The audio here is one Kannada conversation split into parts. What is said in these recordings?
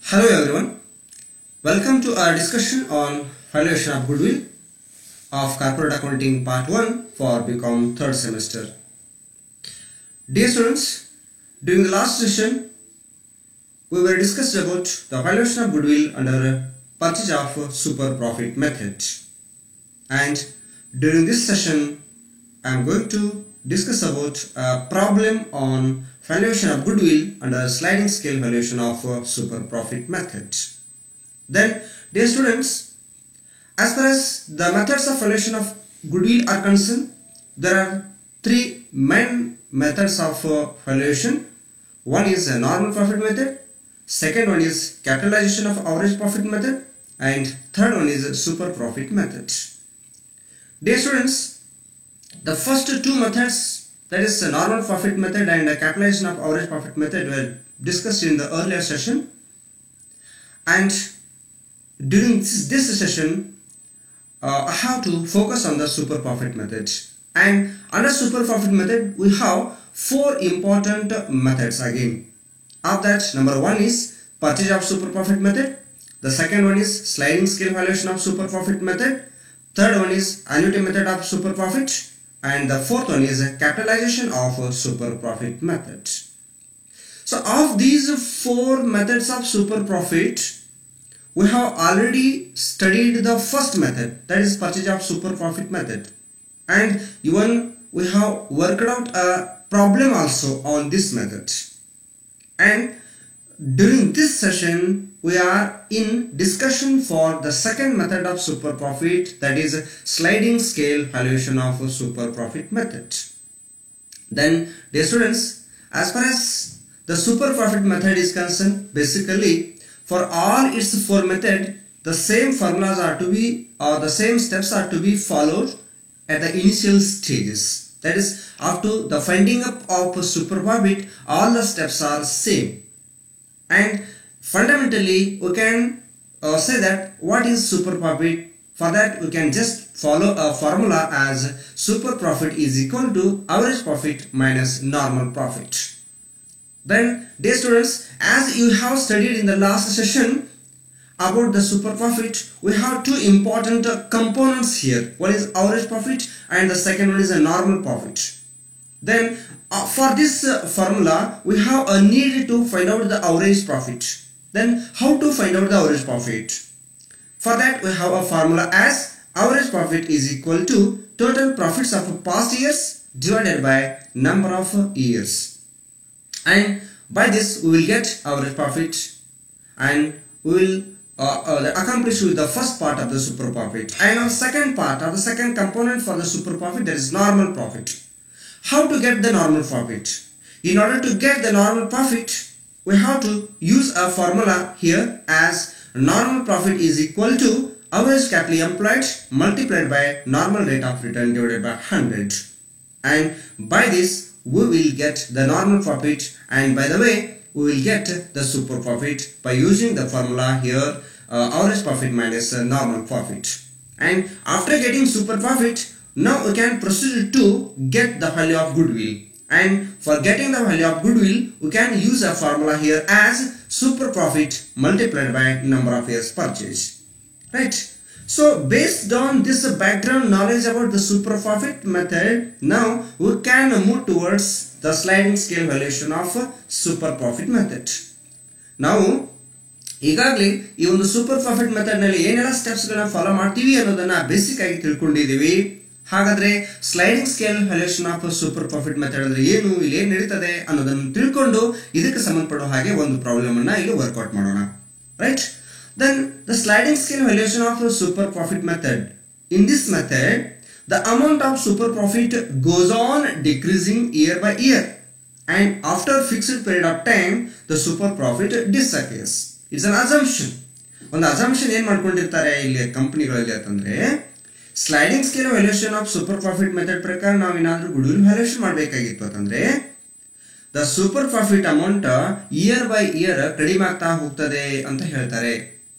Hello everyone, welcome to our discussion on valuation of goodwill of corporate accounting part 1 for BCom third semester. Dear students, during the last session we were discussed about the valuation of goodwill under purchase of super profit method, and during this session I am going to discuss about a problem on valuation of goodwill under sliding scale valuation of super profit method. Then, dear students, as far as the methods of valuation of goodwill are concerned, there are three main methods of valuation. One is a normal profit method, second one is capitalization of average profit method, and third one is a super profit method. Dear students, the first two methods, that is the normal profit method and the capitalization of average profit method, were discussed in the earlier session, and during this session I have to focus on the super profit method. And under super profit method we have four important methods again. Of that, number one is purchase of super profit method, the second one is sliding scale valuation of super profit method, third one is annuity method of super profit, and the fourth one is capitalization of super profit method. So of these four methods of super profit, we have already studied the first method, that is purchase of super profit method, and even we have worked out a problem also on this method. And during this session we are in discussion for the second method of super profit, that is sliding scale valuation of super profit method. Then, dear students, as far as the super profit method is concerned, basically for all its four methods, the same formulas are to be, or the same steps are to be followed at the initial stages. That is, up to the finding up of super profit, all the steps are same. And fundamentally we can say that what is super profit. For that we can just follow a formula as super profit is equal to average profit minus normal profit. Then, dear students, as you have studied in the last session about the super profit, we have two important components here. One is average profit and the second one is a normal profit. Then for this formula we have a need to find out the average profit. Then how to find out the average profit? For that we have a formula as average profit is equal to total profits of past years divided by number of years. And by this we will get average profit, and we will accomplish with the first part of the super profit. And on second part, or the second component for the super profit, there is normal profit. How to get the normal profit? In order to get the normal profit, we have to use a formula here as normal profit is equal to average capital employed multiplied by normal rate of return divided by 100. And by this we will get the normal profit, and by the way we will get the super profit by using the formula here, average profit minus normal profit. And after getting super profit, now we can proceed to get the value of goodwill. And for getting the value of goodwill, we can use a formula here as super profit multiplied by number of years purchased. Right? So based on this background knowledge about the super profit method, now we can move towards the sliding scale valuation of super profit method. ನಾವು ಈಗಾಗಲೇ ಈ ಒಂದು ಸೂಪರ್ ಪ್ರಾಫಿಟ್ ಮೆಥಡ್ ನಲ್ಲಿ ಏನೆಲ್ಲ ಸ್ಟೆಪ್ಸ್ ಗಳನ್ನ ಫಾಲೋ ಮಾಡ್ತೀವಿ ಅನ್ನೋದನ್ನ ಬೇಸಿಕ್ ಆಗಿ ತಿಳ್ಕೊಂಡಿದ್ದೀವಿ. ಹಾಗಾದ್ರೆ sliding scale valuation of super profit method ಅಂದ್ರೆ ಏನು, ಇಲ್ಲಿ ಏನು ನಡೀತದೆ ಅನ್ನೋದನ್ನು ತಿಳ್ಕೊಂಡು ಇದಕ್ಕೆ ಸಂಬಂಧಪಡುವ ಹಾಗೆ ಒಂದು ಪ್ರಾಬ್ಲಮ್ ಅನ್ನ ಇಲ್ಲಿ ವರ್ಕೌಟ್ ಮಾಡೋಣ. Right? Then the sliding scale valuation of a super profit method. In this method, the amount of super profit goes on decreasing year by year, and after a fixed period of time, the super profit disappears. It's an assumption. ಒಂದು assumption ಏನು ಮಾಡ್ಕೊಂಡಿರ್ತಾರೆ ಇಲ್ಲಿ ಕಂಪನಿಗಳಲ್ಲಿ ಅಂತಂದ್ರೆ, sliding scale valuation of super profit method ಪ್ರಕಾರ ನಾವು ಏನಾದರೂ ಗುಡ್ವಿಲ್ ವ್ಯಾಲ್ಯೂಯೇಷನ್ ಮಾಡಬೇಕಾಗಿತ್ತು ಅಂತಂದ್ರೆ, the super profit amount year by year ಕಡಿಮೆ ಆಗ್ತಾ ಹೋಗ್ತದೆ ಅಂತ ಹೇಳ್ತಾರೆ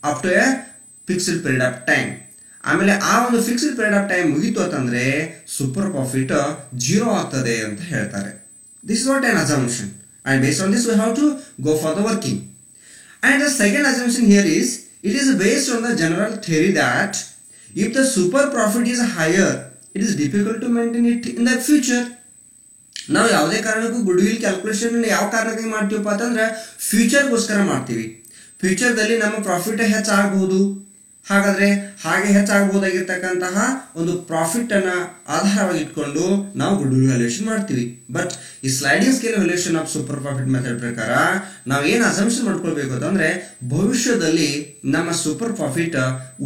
up to a fixed period of time. ಆಮೇಲೆ ಆ ಒಂದು ಫಿಕ್ಸ್ಡ್ ಪೀರಿಯಡ್ ಆಫ್ ಟೈಮ್ ಮುಗಿತು ಅಂತಂದ್ರೆ ಸೂಪರ್ ಪ್ರಾಫಿಟ್ 0 ಆಗ್ತದೆ ಅಂತ ಹೇಳ್ತಾರೆ. This is what on assumption, and based on this we have to go for the working. And the second assumption here is, it is based on the general theory that if the super profit is higher, it is difficult to maintain it in the future. ನಾವು ಯಾವುದೇ ಕಾರಣಕ್ಕೂ ಗುಡ್ ವಿಲ್ ಕ್ಯಾಲ್ಕುಲೇಷನ್ ಯಾವ ಕಾರಣಕ್ಕಾಗಿ ಮಾಡ್ತೀವಪ್ಪ ಅಂತಂದ್ರೆ ಫ್ಯೂಚರ್ಗೋಸ್ಕರ ಮಾಡ್ತೀವಿ. ಫ್ಯೂಚರ್ದಲ್ಲಿ ನಮ್ಮ ಪ್ರಾಫಿಟ್ ಹೆಚ್ಚಾಗಬಹುದು. ಹಾಗಾದ್ರೆ ಹಾಗೆ ಹೆಚ್ಚಾಗಬಹುದಾಗಿರ್ತಕ್ಕಂತಹ ಒಂದು ಪ್ರಾಫಿಟ್ ಅನ್ನ ಆಧಾರವಾಗಿ ಇಟ್ಕೊಂಡು ನಾವು ಗುಡ್ ವಿಲ್ ವ್ಯಾಲ್ಯೂಯೇಷನ್ ಮಾಡ್ತೀವಿ. ಬಟ್ ಈ sliding scale valuation of super profit method ಪ್ರಕಾರ ನಾವು ಏನು ಅಸಂಪ್ಷನ್ ಮಾಡ್ಕೊಳ್ಬೇಕು ಅಂತಂದ್ರೆ, ಭವಿಷ್ಯದಲ್ಲಿ ನಮ್ಮ ಸೂಪರ್ ಪ್ರಾಫಿಟ್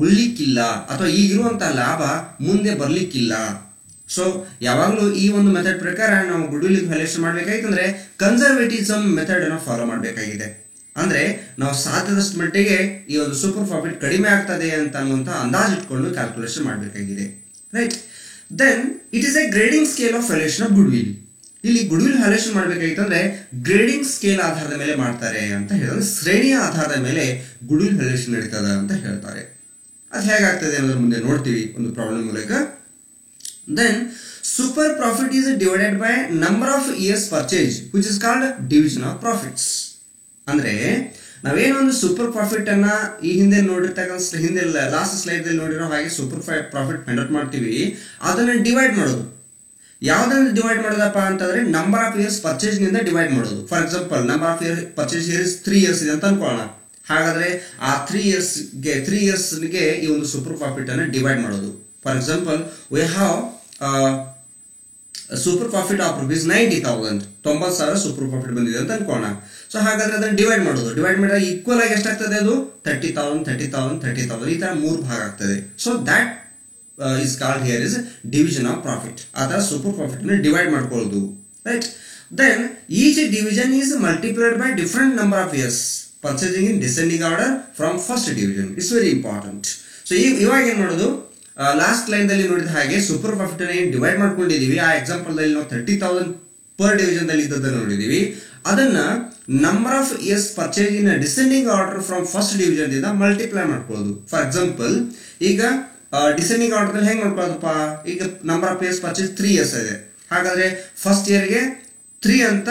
ಉಳಿಲಿಕ್ಕಿಲ್ಲ ಅಥವಾ ಈಗಿರುವಂತಹ ಲಾಭ ಮುಂದೆ ಬರ್ಲಿಕ್ಕಿಲ್ಲ. ಸೊ ಯಾವಾಗಲೂ ಈ ಒಂದು ಮೆಥಡ್ ಪ್ರಕಾರ ನಾವು good will valuation ಮಾಡ್ಬೇಕಾಗಿತ್ತಂದ್ರೆ conservatism method ಅನ್ನು ಫಾಲೋ ಮಾಡಬೇಕಾಗಿದೆ. ಅಂದ್ರೆ ನಾವು ಸಾಧ್ಯದಷ್ಟು ಮಟ್ಟಿಗೆ ಈ ಒಂದು ಸೂಪರ್ ಪ್ರಾಫಿಟ್ ಕಡಿಮೆ ಆಗ್ತದೆ ಅಂತ ಅನ್ನುವಂತ ಅಂದಾಜು ಇಟ್ಕೊಂಡು ಕ್ಯಾಲ್ಕುಲೇಷನ್ ಮಾಡಬೇಕಾಗಿದೆ. Right. Then it is a grading scale of valuation of good will. ಇಲ್ಲಿ ಗುಡ್ ವಿಲ್ ವ್ಯಾಲ್ಯೂಯೇಷನ್ ಮಾಡಬೇಕಾಗಿತ್ತಂದ್ರೆ ಗ್ರೇಡಿಂಗ್ ಸ್ಕೇಲ್ ಆಧಾರದ ಮೇಲೆ ಮಾಡ್ತಾರೆ ಅಂತ ಹೇಳಿದ್ರೆ, ಶ್ರೇಣಿಯ ಆಧಾರದ ಮೇಲೆ ಗುಡ್ ವಿಲ್ ವ್ಯಾಲ್ಯೂಯೇಷನ್ ನಡೀತದ ಅಂತ ಹೇಳ್ತಾರೆ. ಅದು ಹೇಗಾಗ್ತದೆ ಅನ್ನೋದ್ರ ಮುಂದೆ ನೋಡ್ತೀವಿ ಒಂದು ಪ್ರಾಬ್ಲಮ್ ಮೂಲಕ. Then super profit is divided by number of years purchase, which is called division of profits. ಅಂದ್ರೆ ನಾವೇನೋ ಒಂದು ಸೂಪರ್ ಪ್ರಾಫಿಟ್ ಅನ್ನ ಈ ಹಿಂದೆ ನೋಡಿರ್ತಕ್ಕಂಥ ಹಿಂದೆ ಲಾಸ್ಟ್ ಸ್ಲೈಡ್ ದಲ್ಲಿ ನೋಡಿರೋ ಹಾಗೆ ಸೂಪರ್ ಪ್ರಾಫಿಟ್ ಫೈಂಡ್ ಔಟ್ ಮಾಡ್ತೀವಿ. ಅದನ್ನ ಡಿವೈಡ್ ಮಾಡೋದು. ಯಾವ್ದನ್ನ ಡಿವೈಡ್ ಮಾಡೋದಪ್ಪ ಅಂತಂದ್ರೆ ನಂಬರ್ ಆಫ್ ಇಯರ್ಸ್ ಪರ್ಚೇಸ್ ನಿಂದ ಡಿವೈಡ್ ಮಾಡೋದು. For example number of year purchase years 3 years ಇದೆ ಅಂತ ಅನ್ಕೊಳ್ಳೋಣ. ಹಾಗಾದ್ರೆ ಆ 3 yearsಗೆ ಈ ಒಂದು ಸೂಪರ್ ಪ್ರಾಫಿಟ್ ಅನ್ನ ಡಿವೈಡ್ ಮಾಡೋದು. For example we have super profit of rupees 90,000, 90,000 super profit ಬಂದಿದೆ ಅಂತ ಅನ್ಕೋಣ. ಸೊ ಹಾಗಾದ್ರೆ ಅದನ್ನ ಡಿವೈಡ್ ಮಾಡೋದು. ಡಿವೈಡ್ ಮಾಡಿದಾಗ ಈಕ್ವಲ್ ಆಗಿ ಎಷ್ಟಾಗ್ತದೆ, ಅದು 30,000, 30,000, 30,000 ಈ ತರ 3 ಭಾಗ ಆಗ್ತದೆ. So that is called here is division of profit. ಆ ತರ ಸೂಪರ್ ಪ್ರಾಫಿಟ್ ನ ಡಿವೈಡ್ ಮಾಡ್ಕೊಳ್ಳೋದು. Right. Then each division is multiplied by different number of years, purchasing in descending order from first division. It's very important. So ಇವಾಗ ಏನ್ ಮಾಡೋದು, ಲಾಸ್ಟ್ ಲೈನ್ ದಲ್ಲಿ ನೋಡಿದ ಹಾಗೆ ಸೂಪರ್ ಪ್ರಾಫಿಟ್ ಅನ್ನು ಡಿವೈಡ್ ಮಾಡ್ಕೊಂಡಿದೀವಿ. ಆ ಎಕ್ಸಾಂಪಲ್ ದಲ್ಲಿ ನಾವು 30,000 ಪರ್ ಡಿವಿಷನ್ ದಲ್ಲಿ ಇದ್ದದನ್ನು ನೋಡಿದೀವಿ. ಅದನ್ನ number of years purchase in descending order from first division ದಿಂದ ಮಲ್ಟಿಪ್ಲೈ ಮಾಡ್ಕೊಳ್ಳೋದು. ಫಾರ್ ಎಕ್ಸಾಂಪಲ್ ಈಗ ಡಿಸೆಂಡಿಂಗ್ ಆರ್ಡರ್ ದಲ್ಲಿ ಹೆಂಗ್ ಮಾಡ್ಕೊಳ್ಳೋದಪ್ಪ, ಈಗ number of years purchase 3 years ಇದೆ. ಹಾಗಾದ್ರೆ ಫಸ್ಟ್ ಇಯರ್ಗೆ 3 ಅಂತ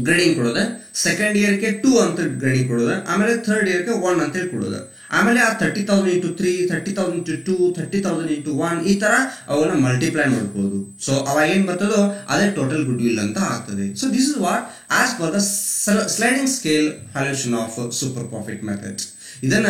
ಗ್ರೇಡಿಂಗ್ ಕೊಡೋದು, ಸೆಕೆಂಡ್ ಇಯರ್ಗೆ 2 ಅಂತ ಗ್ರೇಡಿಂಗ್ ಕೊಡೋದು, ಆಮೇಲೆ ಥರ್ಡ್ ಇಯರ್ಗೆ 1 ಅಂತ ಹೇಳಿ ಕೊಡೋದು. ಆಮೇಲೆ ಆ 30,000 into 3, 30,000 into 2, 30,000 into 1 ಈ ತರ ಅವನ್ನ ಮಲ್ಟಿಪ್ಲೈ ಮಾಡ್ಬೋದು. ಸೊ ಅವಾಗ ಏನ್ ಬರ್ತದೋ ಅದೇ ಟೋಟಲ್ ಗುಡ್ ವಿಲ್ ಅಂತ ಆಗ್ತದೆ. So this is what as per the sliding scale valuation of super profit method. ಇದನ್ನ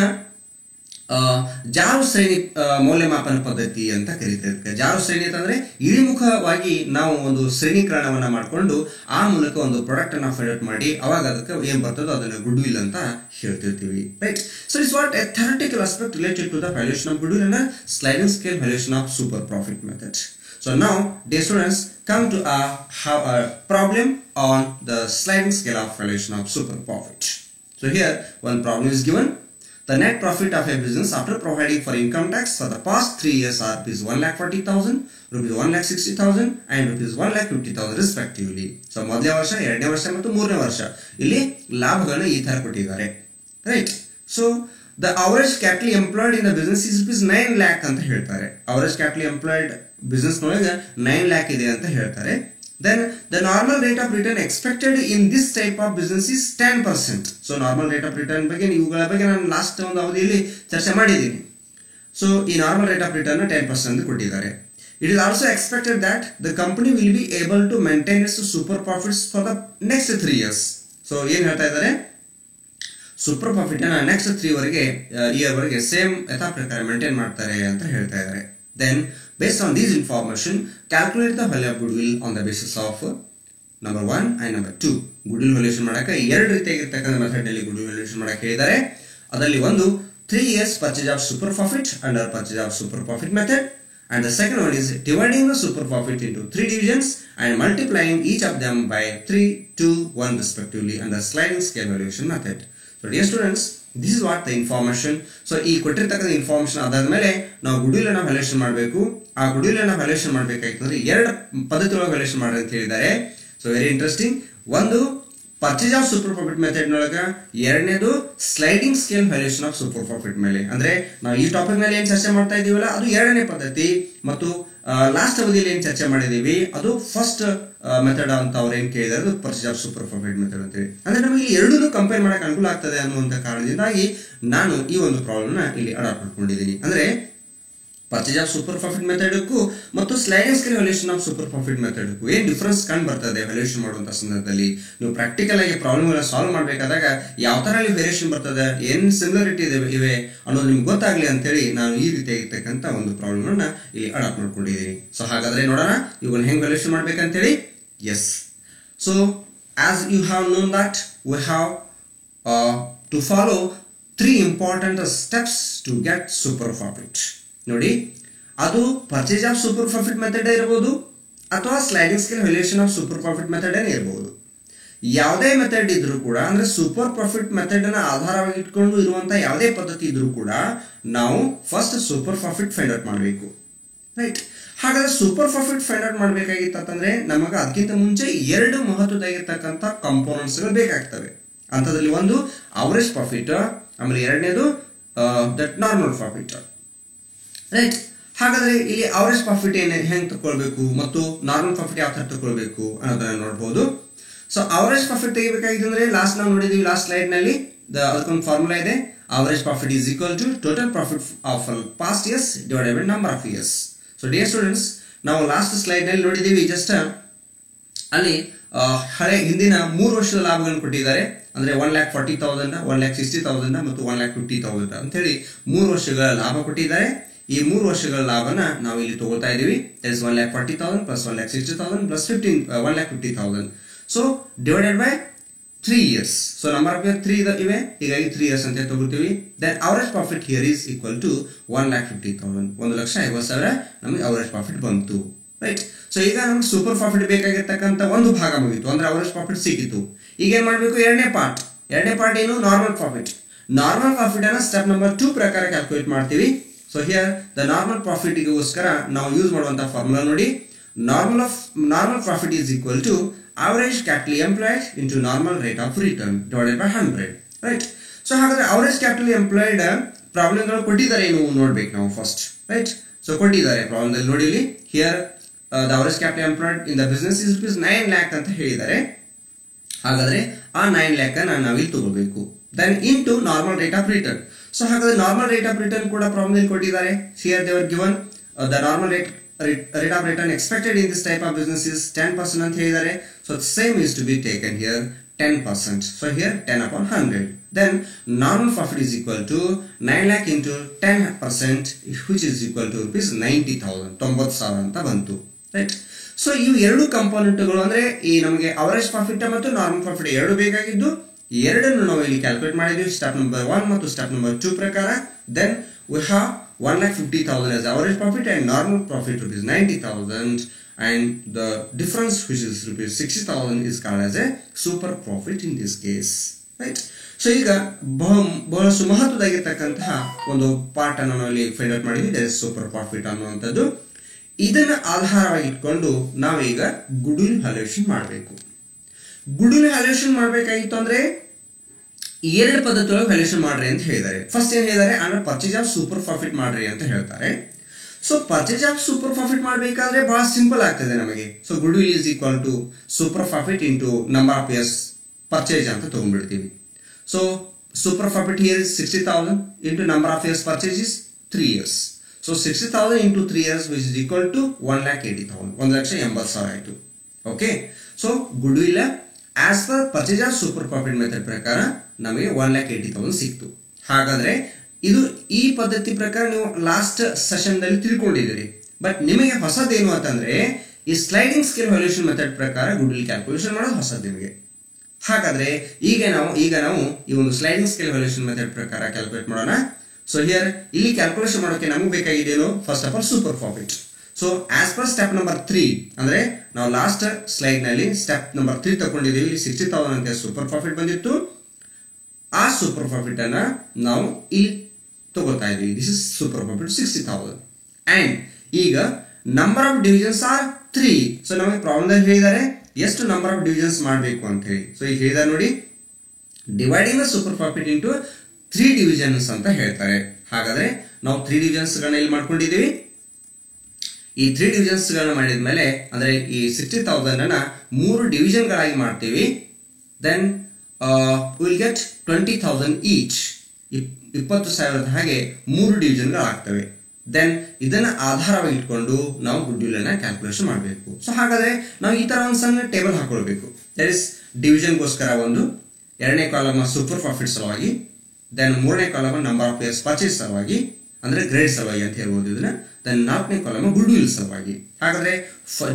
ಜಾರು ಶ್ರೇಣಿ ಮೌಲ್ಯಮಾಪನ ಪದ್ಧತಿ ಅಂತ ಕರೀತಾರೆ. ಜಾರು ಶ್ರೇಣಿ ಅಂತಂದ್ರೆ ಇಳಿಮುಖವಾಗಿ ನಾವು ಒಂದು ಶ್ರೇಣೀಕರಣವನ್ನ ಮಾಡಿಕೊಂಡು ಆ ಮೂಲಕ ಒಂದು ಪ್ರಾಡಕ್ಟ್ ಅನ್ನ ಫೈಂಡ್ ಔಟ್ ಮಾಡಿ ಅವಾಗ ಅದಕ್ಕೆ ಏನ್ ಬರ್ತದೋ ಅದನ್ನ ಗುಡ್ ವಿಲ್ ಅಂತ ಹೇಳ್ತಿರ್ತೀವಿ. Right. So it's what a theoretical aspect related to the valuation of good will and sliding scale valuation of super profit method. So now, dear students, come to a problem on the sliding scale of valuation of super profit. So here one problem is given. The net profit of a business after providing for income tax for the past 3 years are rupees 1,40,000, rupees 1,60,000 and rupees 1,50,000 respectively. So ಮೊದಲನೇ ವರ್ಷ, ಎರಡನೇ ವರ್ಷ ಮತ್ತು ಮೂರನೇ ವರ್ಷ ಇಲ್ಲಿ ಲಾಭಗಳನ್ನ ಈ ತರ ಕೊಟ್ಟಿದ್ದಾರೆ. Right. So the average capital employed in the business is rupees 9 lakh ಅಂತ ಹೇಳ್ತಾರೆ. average capital employed business ನೊಳಗೆ 9 lakh ಇದೆ ಅಂತ ಹೇಳ್ತಾರೆ. Then the normal rate of return expected in this type of business is 10%. So normal rate of return ಬಗ್ಗೆ ಇವುಗಳ ಬಗ್ಗೆ ನಾನು ಲಾಸ್ಟ್ ಒಂದು ಅವಧಿಯಲ್ಲಿ ಚರ್ಚೆ ಮಾಡಿದ್ದೀನಿ. ಸೊ ಈ ನಾರ್ಮಲ್ ರೇಟ್ ಆಫ್ ರಿಟರ್ನ್ 10% ಕೊಟ್ಟಿದ್ದಾರೆ. It is also expected that the company will be able to maintain its super profits for the next 3 years. So ಏನು ಹೇಳ್ತಾ ಇದ್ದಾರೆ, ಸೂಪರ್ ಪ್ರಾಫಿಟ್ ಅನ್ನ ನೆಕ್ಸ್ಟ್ 3 ಇಯರ್ ವರೆಗೆ ಸೇಮ್ ಯಥಾ ಪ್ರಕಾರ ಮೇಂಟೈನ್ ಮಾಡ್ತಾರೆ ಅಂತ ಹೇಳ್ತಾ ಇದ್ದಾರೆ. Then based on these information, calculate the value of goodwill on the basis of number 1 and number 2. goodwill valuation ಮಾಡಕ್ಕೆ ಎರಡು ರೀತಿಯಾಗಿರ್ತಕ್ಕಂಥ ಮೆಥಡ್ ಅಲ್ಲಿ goodwill valuation ಮಾಡಕ್ಕೆ ಹೇಳಿದ್ದಾರೆ. ಅದರಲ್ಲಿ ಒಂದು 3 years purchase of super profit under purchase of super profit method, and the second one is dividing the super profit into 3 divisions and multiplying each of them by 3, 2, 1 respectively under sliding scale valuation method. So dear students, this is what the information. So ಈ ಕೊಟ್ಟಿರ್ತಕ್ಕಂಥ ಇನ್ಫಾರ್ಮೇಶನ್ ಆಧಾರದ ಮೇಲೆ ನಾವು ಗುಡ್ವಿಲ್ ಅನ್ನ ವ್ಯಾಲ್ಯೂಯೇಷನ್ ಮಾಡಬೇಕು. ಆ ಗುಡ್ವಿಲ್ ಅನ್ನ ವ್ಯಾಲ್ಯೂಯೇಷನ್ ಮಾಡಬೇಕಾಯ್ತಂದ್ರೆ ಎರಡು ಪದ್ಧತಿ ಒಳಗೆ ವ್ಯಾಲ್ಯೂಯೇಷನ್ ಮಾಡ್ರಿ ಅಂತ ಹೇಳಿದ್ದಾರೆ. So very interesting. ಒಂದು purchase of super profit method ನೊಳಗ, ಎರಡನೇದು sliding scale valuation of super profit ಮೇಲೆ. ಅಂದ್ರೆ ನಾವು ಈ ಟಾಪಿಕ್ ಮೇಲೆ ಏನ್ ಚರ್ಚೆ ಮಾಡ್ತಾ ಇದೀವಲ್ಲ ಅದು ಎರಡನೇ ಪದ್ಧತಿ, ಮತ್ತು ಲಾಸ್ಟ್ ಅವಧಿಯಲ್ಲಿ ಏನು ಚರ್ಚೆ ಮಾಡಿದೀವಿ ಅದು ಫಸ್ಟ್ ಮೆಥಡ್ ಅಂತ ಅವ್ರು ಏನ್ ಕೇಳಿದಾರೆ ಅದು purchase of super profit method ಅಂತೇಳಿ. ಅಂದ್ರೆ ನಮಗೆ ಎರಡನ್ನೂ ಕಂಪೇರ್ ಮಾಡಕ್ ಅನುಕೂಲ ಆಗ್ತದೆ ಅನ್ನುವಂಥ ಕಾರಣದಿಂದಾಗಿ ನಾನು ಈ ಒಂದು ಪ್ರಾಬ್ಲಮ್ ನ ಇಲ್ಲಿ ಅಡಾಪ್ಟ್ ಮಾಡ್ಕೊಂಡಿದ್ದೀನಿ. ಅಂದ್ರೆ ಪರ್ಚೇಸ್ ಆಫ್ ಸೂಪರ್ ಪ್ರಾಫಿಟ್ ಮೆಥಡ್ಗೂ ಮತ್ತು sliding scale valuation of super profit ಮೆಥಡ್ಗೂ ಏನ್ ಡಿಫರೆನ್ಸ್ ಕಂಡು ಬರ್ತದೆ ವ್ಯಾಲ್ಯೂಯೇಷನ್ ಮಾಡುವಂತ ಸಂದರ್ಭದಲ್ಲಿ. ನೀವು ಪ್ರಾಕ್ಟಿಕಲ್ ಆಗಿ ಪ್ರಾಬ್ಲಮ್ ಸಾಲ್ವ್ ಮಾಡಬೇಕಾದಾಗ ಯಾವ ತರ ವೇರಿಯೇಷನ್ ಬರ್ತದೆ, ಏನ್ ಸಿಮಿಲಾರಿಟಿ ಇವೆ ಅನ್ನೋದು ನಿಮ್ಗೆ ಗೊತ್ತಾಗ್ಲಿ ಅಂತೇಳಿ ನಾನು ಈ ರೀತಿಯಾಗಿರ್ತಕ್ಕಂಥ ಒಂದು ಪ್ರಾಬ್ಲಮ್ ಅನ್ನ ಇಲ್ಲಿ ಅಡಾಪ್ಟ್ ಮಾಡ್ಕೊಂಡಿದ್ದೀನಿ. ಸೊ ಹಾಗಾದ್ರೆ ನೋಡೋಣ ಇವನ್ನ ಹೆಂಗ್ ವ್ಯಾಲ್ಯೂಯೇಷನ್ ಮಾಡ್ಬೇಕಂತೇಳಿ. Yes, so as you have known that we have to follow 3 important steps to get super profit. ನೋಡಿ, ಅದು purchase of super profit method ಇರಬಹುದು ಅಥವಾ sliding scale valuation of super profit method ಇರಬಹುದು. ಯಾವುದೇ ಮೆಥಡ್ ಇದ್ರೂ ಕೂಡ, ಅಂದ್ರೆ ಸೂಪರ್ ಪ್ರಾಫಿಟ್ ಮೆಥಡ್ ಅನ್ನ ಆಧಾರವಾಗಿ ಇಟ್ಕೊಂಡು ಇರುವಂತ ಯಾವುದೇ ಪದ್ಧತಿ ಇದ್ರೂ ಕೂಡ ನಾವು first super profit find out ಮಾಡಬೇಕು, ರೈಟ್? ಹಾಗಾದ್ರೆ ಸೂಪರ್ ಪ್ರಾಫಿಟ್ ಫೈಂಡ್ ಔಟ್ ಮಾಡ್ಬೇಕಾಗಿತ್ತಂದ್ರೆ ನಮಗೆ ಅದಕ್ಕಿಂತ ಮುಂಚೆ 2 ಮಹತ್ವದಾಗಿರ್ತಕ್ಕಂಥ ಕಾಂಪೋನೆಂಟ್ಸ್ ಗಳು ಬೇಕಾಗ್ತವೆ. ಅಂತದ್ರಲ್ಲಿ ಒಂದು ಅವರೇಜ್ ಪ್ರಾಫಿಟ್, ಆಮೇಲೆ ಎರಡನೇದು ದಟ್ ನಾರ್ಮಲ್ ಪ್ರಾಫಿಟ್, ರೈಟ್? ಹಾಗಾದ್ರೆ ಇಲ್ಲಿ ಅವರೇಜ್ ಪ್ರಾಫಿಟ್ ಹೆಂಗ್ ತಗೊಳ್ಬೇಕು ಮತ್ತು ನಾರ್ಮಲ್ ಪ್ರಾಫಿಟ್ ಯಾವ ತರ ತಗೊಳ್ಬೇಕು ಅನ್ನೋದನ್ನ ನೋಡಬಹುದು. ಸೊ ಅವರೇಜ್ ಪ್ರಾಫಿಟ್ ತೆಗಿಬೇಕಾಗಿತ್ತು ಅಂದ್ರೆ ಲಾಸ್ಟ್ ನಾವು ನೋಡಿದೀವಿ, ಲಾಸ್ಟ್ ಸ್ಲೈಡ್ ನಲ್ಲಿ ಅದಕ್ಕೊಂದು ಫಾರ್ಮುಲಾ ಇದೆ. Average profit is equal to total profit of past years divided by number of years. So dear students, ನಾವು ಲಾಸ್ಟ್ ಸ್ಲೈಡ್ ನಲ್ಲಿ ನೋಡಿದೀವಿ, ಜಸ್ಟ್ ಅಲ್ಲಿ ಹಿಂದಿನ 3 ವರ್ಷದ ಲಾಭಗಳನ್ನು ಕೊಟ್ಟಿದ್ದಾರೆ. ಅಂದ್ರೆ 1,40,000, 1,60,000 ಮತ್ತು 1,50,000 ಅಂತ ಹೇಳಿ 3 ವರ್ಷಗಳ ಲಾಭ ಕೊಟ್ಟಿದ್ದಾರೆ. ಈ 3 ವರ್ಷಗಳ ಲಾಭನ ನಾವು ಇಲ್ಲಿ ತಗೊಳ್ತಾ ಇದೀವಿ. That is 1,40,000 plus 1,60,000 plus 1,50,000. So divided by 3 years. So number of year 3 ಇವೆ, ಹೀಗಾಗಿ 3 ಇಯರ್ಸ್ ಅಂತ ತಗೊಳ್ತೀವಿ. Then average profit here is equal to 1,50,000. 1,50,000 ನಮಗೆ ಅವರೇಜ್ ಪ್ರಾಫಿಟ್ ಬಂತು, ರೈಟ್? ಸೊ ಈಗ ನಮ್ಗೆ ಸೂಪರ್ ಪ್ರಾಫಿಟ್ ಬೇಕಾಗಿರ್ತಕ್ಕಂಥ ಒಂದು ಭಾಗ ಮುಗಿತು, ಅಂದ್ರೆ ಅವರೇಜ್ ಪ್ರಾಫಿಟ್ ಸಿಕ್ಕಿತು. ಈಗ ಏನ್ ಮಾಡ್ಬೇಕು? ಎರಡನೇ ಪಾರ್ಟ್ ಏನು? Normal profit. ನಾರ್ಮಲ್ ಪ್ರಾಫಿಟ್ ಅನ್ನ ಸ್ಟೆಪ್ ನಂಬರ್ 2 ಪ್ರಕಾರ ಕ್ಯಾಲ್ಕುಲೇಟ್ ಮಾಡ್ತೀವಿ. So here the normal profit ಗೋಸ್ಕರ ನಾವು ಯೂಸ್ ಮಾಡುವಂತ ಫಾರ್ಮುಲಾ ನೋಡಿ. Normal profit is equal to average capital employed into normal rate of return divided by 100, right? So ಹಾಗಾದ್ರೆ ಅವರೇಜ್ ಕ್ಯಾಪಿಟಲ್ ಎಂಪ್ಲಾಯ್ಡ್ ಪ್ರಾಬ್ಲಮ್ಗಳು ಕೊಟ್ಟಿದ್ದಾರೆ ಏನು ನೋಡ್ಬೇಕು ನಾವು ಫಸ್ಟ್, ರೈಟ್? ಸೊ ಕೊಟ್ಟಿದ್ದಾರೆ ಪ್ರಾಬ್ಲಮ್ ನೋಡಿ. ಇಲ್ಲಿ here the average capital employed in the business is rupees 9 lakh ಅಂತ ಹೇಳಿದ್ದಾರೆ. ಹಾಗಾದ್ರೆ ಆ 9 lakh ಅನ್ನ ನಾವಿಲ್ಲಿ ತಗೋಬೇಕು. Then into normal rate of return. So ಹಾಗಾದ್ರೆ ನಾರ್ಮಲ್ ರೇಟ್ ಆಫ್ ರಿಟರ್ನ್ ಕೂಡ ಪ್ರಾಬ್ಲಮ್ ಇಲ್ಲಿ ಕೊಟ್ಟಿದ್ದಾರೆ. Here they were given the normal rate of return expected in this type of business is 10% ಅಂತ ಹೇಳಿದ್ದಾರೆ. So same is to be taken here 10%. So here 10/100. Then normal profit is equal to 9 lakh into 10%, which is equal to rupees 90,000, 90,000 ಅಂತ ಬಂತು, ರೈಟ್? ಸೊ ಇವು 2 ಕಂಪೋನೆಂಟ್ಗಳು, ಅಂದ್ರೆ ಈ ನಮಗೆ ಅವರೇಜ್ ಪ್ರಾಫಿಟ್ ಮತ್ತು ನಾರ್ಮಲ್ ಪ್ರಾಫಿಟ್ 2 ಬೇಕಾಗಿದ್ದು, ಎರಡನ್ನು ನಾವು ಇಲ್ಲಿ ಕ್ಯಾಲ್ಕುಲೇಟ್ ಮಾಡಿದ್ವಿ ಸ್ಟೆಪ್ ನಂಬರ್ 1 ಮತ್ತು ಸ್ಟೆಪ್ ನಂಬರ್ 2 ಪ್ರಕಾರ. Then we have 1,50,000 as average profit and normal profit rupees 90,000, and the difference, which is rupees 60,000, is called as a super profit in this case, right? So ಈಗ ಬಹಳಷ್ಟು ಮಹತ್ವದಾಗಿರ್ತಕ್ಕಂತಹ ಒಂದು ಪಾರ್ಟ್ ಅನ್ನು ನಾವು ಇಲ್ಲಿ ಫೈಂಡ್ ಔಟ್ ಮಾಡಿದ್ವಿ, ದಟ್ ಇಸ್ ಸೂಪರ್ ಪ್ರಾಫಿಟ್ ಅನ್ನುವಂಥದ್ದು. ಇದನ್ನ ಆಧಾರವಾಗಿ ಇಟ್ಕೊಂಡು ನಾವೀಗ ಗುಡ್ವಿಲ್ ವ್ಯಾಲ್ಯೂಯೇಷನ್ ಮಾಡಬೇಕು. ಗುಡ್ವಿಲ್ ವ್ಯಾಲ್ಯೂಯೇಷನ್ ಮಾಡಬೇಕಾಗಿತ್ತು ಅಂದ್ರೆ 2 ಪದ್ಧತಿಯೊಳಗೆ ವ್ಯಾಲ್ಯೂಯೇಷನ್ ಮಾಡ್ರಿ ಅಂತ ಹೇಳಿದ್ದಾರೆ. ಫಸ್ಟ್ ಏನ್ ಹೇಳಿದ್ದಾರೆ ಅಂದ್ರೆ ಪರ್ಚೇಸ್ ಆಫ್ ಸೂಪರ್ ಪ್ರಾಫಿಟ್ ಮಾಡ್ರಿ ಅಂತ ಹೇಳ್ತಾರೆ. So purchase of super profit ಮಾಡಬೇಕಾದ್ರೆ ಬಹಳ ಸಿಂಪಲ್ ಆಗ್ತದೆ ನಮಗೆ. So goodwill is equal to super profit into number of years purchase ಅಂತ ತಗೊಂಡ್ಬಿಡ್ತೀವಿ. So super profit here is 60,000 into number of years purchase is 3 years. So 60,000 into 3 years, which is equal to 1,80,000. 1,80,000 ಆಯಿತು. Okay. So goodwill as per purchase of super profit method ಪ್ರಕಾರ ನಮಗೆ 1,80,000 ಸಿಕ್ತು. ಹಾಗಾದ್ರೆ ಇದು ಈ ಪದ್ಧತಿ ಪ್ರಕಾರ ನೀವು ಲಾಸ್ಟ್ ಸೆಷನ್ ನಲ್ಲಿ ತಿಳ್ಕೊಂಡಿದ್ದೀರಿ. ಬಟ್ ನಿಮಗೆ ಹೊಸದೇನು ಅಂತಂದ್ರೆ ಈ ಸ್ಲೈಡಿಂಗ್ ಸ್ಕೇಲ್ ವ್ಯಾಲ್ಯೂಯೇಷನ್ ಮೆಥಡ್ ಪ್ರಕಾರ ಗುಡ್ವಿಲ್ ಕ್ಯಾಲ್ಕುಲೇಷನ್ ಮಾಡೋದು ಹೊಸದು ನಿಮಗೆ. ಹಾಗಾದ್ರೆ ಈಗ ನಾವು ಈ ಒಂದು ಸ್ಲೈಡಿಂಗ್ ಸ್ಕೇಲ್ ವ್ಯಾಲ್ಯೂಯೇಷನ್ ಮೆಥಡ್ ಪ್ರಕಾರ ಕ್ಯಾಲ್ಕುಲೇಟ್ ಮಾಡೋಣ. ಸೊ ಹಿಯರ್ ಇಲ್ಲಿ ಕ್ಯಾಲ್ಕುಲೇಷನ್ ಮಾಡೋಕೆ ನಮಗೆ ಬೇಕಾಗಿದೆಯೋ first of all super profit. So as per step number 3, ಅಂದ್ರೆ ನಾವು ಲಾಸ್ಟ್ ಸ್ಲೈಡ್ ನಲ್ಲಿ ಸ್ಟೆಪ್ ನಂಬರ್ 3 ತಗೊಂಡಿದ್ದೀವಿ. ಇಲ್ಲಿ 60,000 ಅಂತ ಸೂಪರ್ ಪ್ರಾಫಿಟ್ ಬಂದಿತ್ತು. ಆ ಸೂಪರ್ ಪ್ರಾಫಿಟ್ ಅನ್ನ ನಾವು ಇಲ್ಲಿ ತಗೋತಾ ಇದೀವಿ. This is super profit 60,000. And ಈಗ number of divisions are 3. So ನಮಗೆ ಪ್ರಾಬ್ಲಮ್ ಹೇಳಿದ್ದಾರೆ ಎಷ್ಟು ನಂಬರ್ ಆಫ್ ಡಿವಿಷನ್ಸ್ ಮಾಡಬೇಕು ಅಂತ ಹೇಳಿ. ಸೊ ಈಗ ಹೇಳಿದಾರೆ ನೋಡಿ, dividing the super profit into 3 divisions ಅಂತ ಹೇಳ್ತಾರೆ. ಹಾಗಾದ್ರೆ ನಾವು 3 ಡಿವಿಷನ್ಸ್ ಗಳನ್ನ ಇಲ್ಲಿ ಮಾಡ್ಕೊಂಡಿದ್ದೀವಿ. ಈ 3 ಡಿವಿಷನ್ಸ್ಗಳನ್ನ ಮಾಡಿದ ಮೇಲೆ ಅಂದರೆ ಈ 60,000 ಅನ್ನ 3 ಡಿವಿಷನ್ಗಳಾಗಿ ಮಾಡ್ತೀವಿ. Then will get 20,000 each. 20,000 ಹಾಗೆ 3 ಡಿವಿಷನ್ಗಳಾಗ್ತವೆ. ದೆನ್ ಇದನ್ನ ಆಧಾರವಾಗಿ ಇಟ್ಕೊಂಡು ನಾವು ಗುಡ್ ವಿಲ್ ಅನ್ನ ಕ್ಯಾಲ್ಕುಲೇಷನ್ ಮಾಡಬೇಕು. ಸೊ ಹಾಗಾದ್ರೆ ನಾವು ಈ ತರ ಒಂದು ಸಣ್ಣ ಟೇಬಲ್ ಹಾಕೊಳ್ಬೇಕು. ದಟ್ ಇಸ್ ಡಿವಿಷನ್ಗೋಸ್ಕರ ಒಂದು, ಎರಡನೇ ಕಾಲಮ್ ಸೂಪರ್ ಪ್ರಾಫಿಟ್ ಸಲುವಾಗಿ, ದೆನ್ ಮೂರನೇ column number of pairs purchase ಸಲುವಾಗಿ ಅಂದ್ರೆ ಗ್ರೇಡ್ ಸಲುವಾಗಿ ಅಂತ ಹೇಳ್ಬೋದು ಇದನ್ನ. ದೆನ್ ನಾಲ್ಕನೇ ಕಾಲಮ್ ಗುಡ್ ವಿಲ್ ಸಲುವಾಗಿ. ಹಾಗಾದ್ರೆ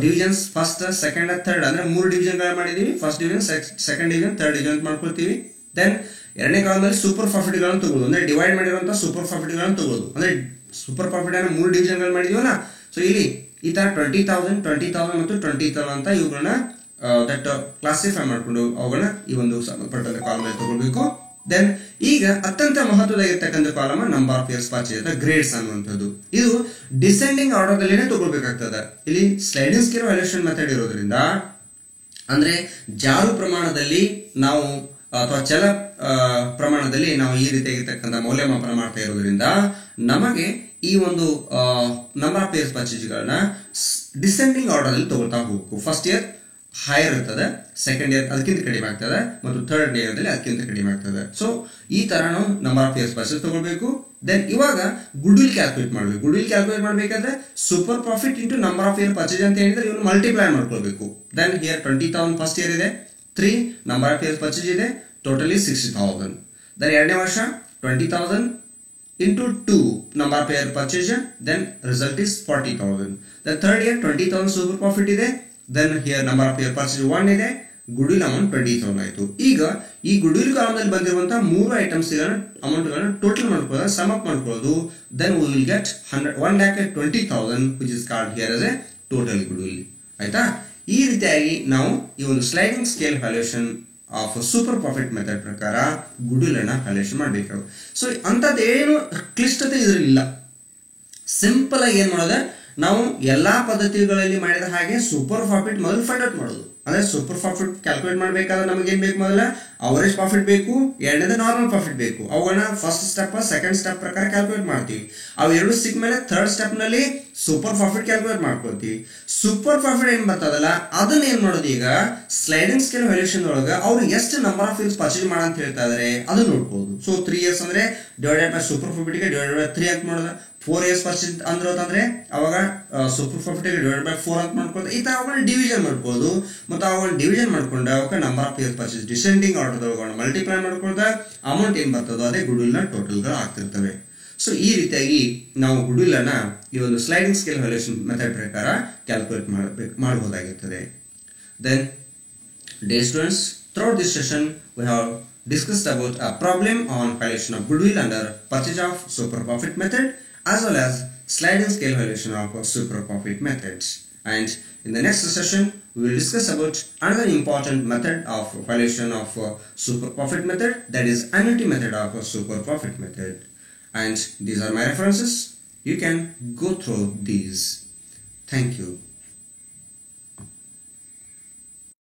ಡಿವಿಷನ್ಸ್ ಫಸ್ಟ್, ಸೆಕೆಂಡ್, ಥರ್ಡ್ ಅಂದ್ರೆ 3 ಡಿವಿಷನ್ಗಳು ಮಾಡಿದೀವಿ. First division, second division, third division ಮಾಡ್ಕೊಳ್ತೀವಿ. ದೆನ್ ಎರಡನೇ ಕಾಲಮಲ್ಲಿ ಸೂಪರ್ ಪ್ರಾಫಿಟ್ ಗಳನ್ನು ತಗೊಳ್ಳೋದು, ಅಂದ್ರೆ ಡಿವೈಡ್ ಮಾಡಿರುವಂತಹ ಸೂಪರ್ ಪ್ರಾಫಿಟ್ ಗಳನ್ನು ತಗೊಳ್ಳೋದು. ಅಂದ್ರೆ ಸೂಪರ್ ಪ್ರಾಫಿಟ್ ಅನ್ನ 3 ಡಿವಿಷನ್ಗಳು ಮಾಡಿದೀವಲ್ಲ. ಸೊ ಇಲ್ಲಿ ಈ ತರ 20,000, 20,000 ಮತ್ತು 20,000 ಅಂತ ಇವುಗಳನ್ನ ದಟ್ ಕ್ಲಾಸಿಫೈ ಮಾಡ್ಕೊಂಡು ಅವುಗಳನ್ನ ಈ ಒಂದು ಸಂಬಂಧಪಟ್ಟ ಕಾಲಮ್ ತಗೊಳ್ಬೇಕು. ದೆನ್ ಈಗ ಅತ್ಯಂತ ಮಹತ್ವದಾಗಿರ್ತಕ್ಕಂಥ column number of years purchase grades ಅನ್ನುವಂಥದ್ದು. ಇದು ಡಿಸೆಂಡಿಂಗ್ ಆರ್ಡರ್ ದಲ್ಲಿನೇ ತಗೊಳ್ಬೇಕಾಗ್ತದೆ. ಇಲ್ಲಿ ಸ್ಲೈಡಿಂಗ್ ಸ್ಕೇಲ್ ವ್ಯಾಲ್ಯೂಯೇಷನ್ ಮೆಥಡ್ ಇರೋದ್ರಿಂದ, ಅಂದ್ರೆ ಜಾರು ಪ್ರಮಾಣದಲ್ಲಿ ನಾವು ಅಥವಾ ಚಲ ಪ್ರಮಾಣದಲ್ಲಿ ನಾವು ಈ ರೀತಿಯಾಗಿರ್ತಕ್ಕಂಥ ಮೌಲ್ಯಮಾಪನ ಮಾಡ್ತಾ ಇರೋದ್ರಿಂದ ನಮಗೆ ಈ ಒಂದು ನಂಬರ್ ಆಫ್ ಇಯರ್ಸ್ ಪರ್ಚೇಸ್ಗಳನ್ನ ಡಿಸೆಂಡಿಂಗ್ ಆರ್ಡರ್ ಅಲ್ಲಿ ತಗೊಳ್ತಾ ಹೋಗ್ಬೇಕು. ಫಸ್ಟ್ ಇಯರ್ ಹೈಯರ್ ಇರ್ತದೆ, ಸೆಕೆಂಡ್ ಇಯರ್ ಅದಕ್ಕಿಂತ ಕಡಿಮೆ ಆಗ್ತದೆ, ಮತ್ತು ಥರ್ಡ್ ಇಯರ್ ದಲ್ಲಿ ಅದಕ್ಕಿಂತ ಕಡಿಮೆ ಆಗ್ತದೆ. ಸೊ ಈ ತರ ನಾವು ನಂಬರ್ ಆಫ್ ಇಯರ್ಸ್ ಪರ್ಚೇಸ್ ತಗೊಳ್ಬೇಕು. ದೆನ್ ಇವಾಗ ಗುಡ್ ವಿಲ್ ಕ್ಯಾಲ್ಕುಲೇಟ್ ಮಾಡಬೇಕು. ಗುಡ್ ವಿಲ್ ಕ್ಯಾಲ್ಕುಲೇಟ್ ಮಾಡಬೇಕಾದ್ರೆ super profit into number of year purchase ಅಂತ ಹೇಳಿದ್ರೆ ಇವನು ಮಲ್ಟಿಪ್ಲೈ ಮಾಡ್ಕೊಳ್ಬೇಕು. ದೆನ್ ಹಿಯರ್ 20,000 ಫಸ್ಟ್ ಇಯರ್ ಇದೆ, 3 ನಂಬರ್ ಆಫ್ ಇಯರ್ಸ್ ಪರ್ಚೇಸ್ ಇದೆ, ಟೋಟಲಿ 60,000. ದೆನ್ ಎರಡನೇ ವರ್ಷ 20,000 into 2 number of year purchase, then result is 40,000. The third year 20,000 super profit ಇದೆ, then here number of year purchase 1 ಇದೆ, goodwill amount 20,000 ಆಯಿತು. ಈಗ ಈ goodwill ಕಾಲಮಲ್ಲಿ ಬಂದಿರುವಂತಹ 3 ಐಟಮ್ಸ್ ಅಮೌಂಟ್ ಗಳನ್ನು ಟೋಟಲ್ ಮಾಡ್ಕೊಳ್ಳೋದು, ಸಮ್ ಅಪ್ ಮಾಡ್ಕೊಳ್ಳೋದು. then we will get 1,20,000 which is called here as a total goodwill. ಆಯ್ತಾ? ಈ ರೀತಿಯಾಗಿ ನಾವು ಈ ಒಂದು sliding scale valuation of super profit method ಪ್ರಕಾರ ಗುಡ್ ವಿಲ್ ಅನ್ನ ವ್ಯಾಲ್ಯೂಯೇಷನ್ ಮಾಡಬೇಕು. ಸೊ ಅಂತದ್ದೇನು ಕ್ಲಿಷ್ಟತೆ ಇದರಲ್ಲಿಲ್ಲ. ಸಿಂಪಲ್ ಆಗಿ ಏನ್ ಮಾಡೋದು, ನಾವು ಎಲ್ಲಾ ಪದ್ಧತಿಗಳಲ್ಲಿ ಮಾಡಿದ ಹಾಗೆ ಸೂಪರ್ ಪ್ರಾಫಿಟ್ ಮೊದಲು ಫೈಂಡ್ ಔಟ್ ಮಾಡೋದು. ಅಂದ್ರೆ ಸೂಪರ್ ಪ್ರಾಫಿಟ್ ಕ್ಯಾಲ್ಕುಲೇಟ್ ಮಾಡಬೇಕಾದ್ರೆ ನಮಗೆ ಏನ್ ಬೇಕು, ಮೊದಲ ಅವರೇಜ್ ಪ್ರಾಫಿಟ್ ಬೇಕು, ಎರಡನೇದು ನಾರ್ಮಲ್ ಪ್ರಾಫಿಟ್ ಬೇಕು. ಅವುಗಳನ್ನ ಫಸ್ಟ್ ಸ್ಟೆಪ್, ಸೆಕೆಂಡ್ ಸ್ಟೆಪ್ ಪ್ರಕಾರ ಕ್ಯಾಲ್ಕುಲೇಟ್ ಮಾಡ್ತೀವಿ. ಅವು ಎರಡು ಸಿಕ್ಕ ಮೇಲೆ ಥರ್ಡ್ ಸ್ಟೆಪ್ ನಲ್ಲಿ ಸೂಪರ್ ಪ್ರಾಫಿಟ್ ಕ್ಯಾಲ್ಕುಲೇಟ್ ಮಾಡ್ಕೊಳ್ತೀವಿ. ಸೂಪರ್ ಪ್ರಾಫಿಟ್ ಏನ್ ಬರ್ತದಲ್ಲ ಅದನ್ನ ಏನ್ ಮಾಡೋದು, ಈಗ ಸ್ಲೈಡಿಂಗ್ ಸ್ಕೇಲ್ ವ್ಯಾಲ್ಯೂಯೇಷನ್ ಒಳಗ ಅವ್ರು ಎಷ್ಟು ನಂಬರ್ ಆಫ್ ಇಯರ್ಸ್ ಪರ್ಚೇಸ್ ಮಾಡ ಅಂತ ಹೇಳ್ತಾ ಇದಾರೆ ಅದನ್ನ ನೋಡ್ಬೋದು. ಸೊ 3 ಇಯರ್ಸ್ ಅಂದ್ರೆ ಡಿವೈಡೆಡ್ ಬೈ ಸೂಪರ್ ಪ್ರಾಫಿಟ್ ಗೆ ಡಿವೈಡೆಡ್ ಬೈ 3 ಅಂತ ಮಾಡೋದು. 4 ಇಯರ್ಸ್ ಪರ್ಚೇಸ್ ಅಂದ್ರೆ ಅವಾಗ ಸೂಪರ್ ಪ್ರಾಫಿಟ್ ಗೆ ಡಿವೈಡೆಡ್ ಬೈ 4 ಅಂತ ಮಾಡ್ಕೊಳ್ಳೋದು. ಈ ತರ ಅವುಗಳನ್ನ ಡಿವಿಷನ್ ಮಾಡ್ಕೊಳ್ಳೋದು. ಮತ್ತು ಅವುಗಳನ್ನ ಡಿವಿಷನ್ ಮಾಡ್ಕೊಂಡು ಅವಕ್ಕೆ number of years purchase descending order ಒಳಗಡೆ ಮಲ್ಟಿಪ್ಲೈ ಮಾಡ್ಕೊಳ್ತಾ ಅಮೌಂಟ್ ಏನ್ ಬರ್ತದೋ ಅದೇ ಗುಡ್ ವಿಲ್ ನ ಟೋಟಲ್ ಗಳು ಆಗ್ತಿರ್ತವೆ. ಸೊ ಈ ರೀತಿಯಾಗಿ ನಾವು ಗುಡ್ ವಿಲ್ ಅನ್ನ ಈ ಒಂದು ಸ್ಲೈಡಿಂಗ್ ಸ್ಕೇಲ್ ವ್ಯಾಲ್ಯೂಯೇಷನ್ ಮೆಥಡ್ ಪ್ರಕಾರ ಕ್ಯಾಲ್ಕುಲೇಟ್ ಮಾಡಬಹುದಾಗಿರುತ್ತದೆ. Then dear students, throughout this session we have discussed about a problem on valuation of goodwill under purchase of super profit method as well as sliding scale valuation of super profit methods. And in the next session we will discuss about another important method of valuation of super profit method, that is annuity method of super profit method. And these are my references. You can go through these. Thank you.